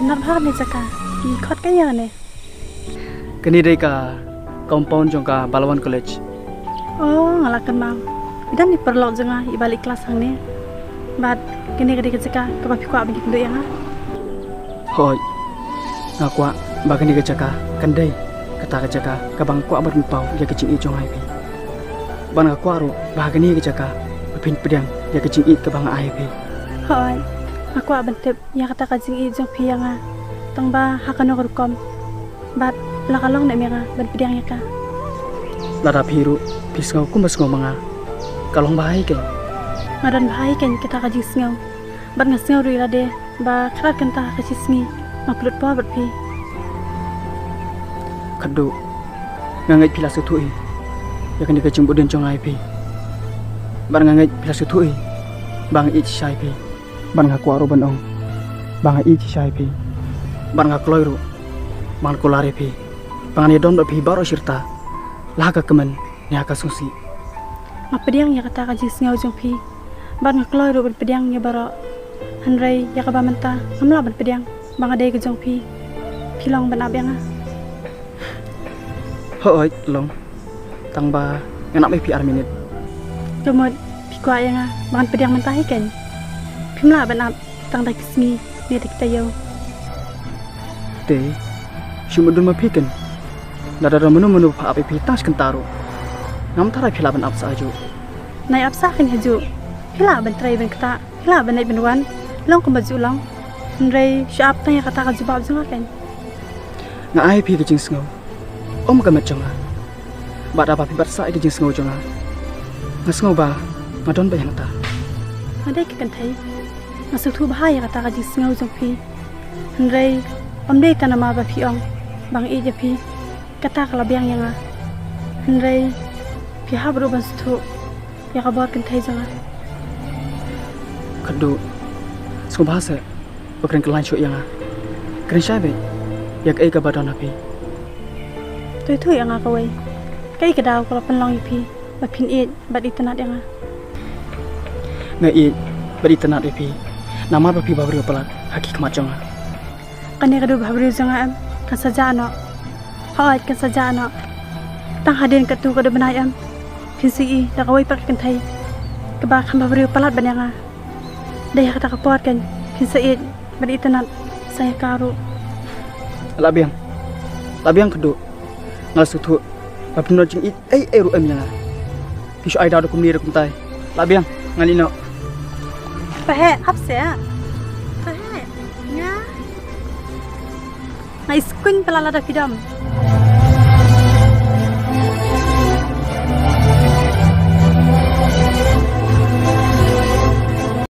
tenar bhag ni jaka ki khot ka ya ne kini dei ka compound jong ka Balawan College. oh ngalakan mau idan ni perlo janga i balik kelas hang ne bat kini ka jaka ka ba phiko abin kundu yang Hoi ngakwa ba kini ka jaka kan dei kata ka jaka ka bang kwa abot pau ya ka cing i jong ai pi ban ngakwa ro ba kini ka jaka pin pedang ya ka cing i ka bang ai pi hoi aku abin tip ya kata ka jing i jong pi yang tang ba hakano rukom bat lakalong na mera ban pedang ya ka lada piru pisngau kumbas ngau manga kalong bahai ke ngadan bahai kan kita ka jing sngau bat ngasngau ri lade ba krat kan ta ka cisngi maplut po bat pi kado ngangai pila sutui ya kan dikacung buden jong ai pi ban ngangai pila sutui bang i chai pi ban ngakwa ro ban ong bang i chai pi ban ngakloi ro man kolare pi bang ni dom do pi baro sirta lah ka kemen ya ka susi ma pedang ya kata ka jing sngau jong pi ban ngakloi ro ban pedang ya baro hanrai ya ka ba menta amla ban pedang bang ade ka jong pi pilong ban abeng hoi long tang ba nganak mai pi ar minit kemud pi kwa yang bang pedang menta hi kan pimla ban ab tang da kismi ne tik tayo te shumudun ma piken nada menu pa api pi tas kentaro ngam tara pila ban ab sa aju nai ab sa kan haju pila ban trai ban kata pila ban nai ban wan long ko maju long hanrai shap ta ya kata ka jubab jong kan nga ai pi ke jing sngau om ka mat jonga ba da ba pi bat sa ke jing sngau jonga nga sngau ba ngadon ba yang ta ada ke kan thai masuk thu bahaya kata ka jing sngau jong pi hanrai om dei tanama ba pi ong bang e je pi kata kala biang yang hanrai pi habru ban stu ya ka bor kan thai jonga kado sngau bahasa bakren kelan shu yang kren shay be yak ai ka ba don api tôi thui yang ka wei kai ka daw kala panlong pi ba pin e ba itanat yang nga i bari tanat api nama ba pi ba bri palat haki kama jonga kane ka do bhabru jonga am ka sajano hoi ka sajano tang haden ka tu ka do banai am pin si i da ka wei pak kan thai ka ba kham bhabru palat ban yang dai ka ta ka pot kan pin si i ba itanat saya karu labiang kado ngal sutu ba pin jing i ai ru am yang pisu ai da do kum ni kum tai labiang ngalino pahe apse pahe nya ngai skun pelala da pidam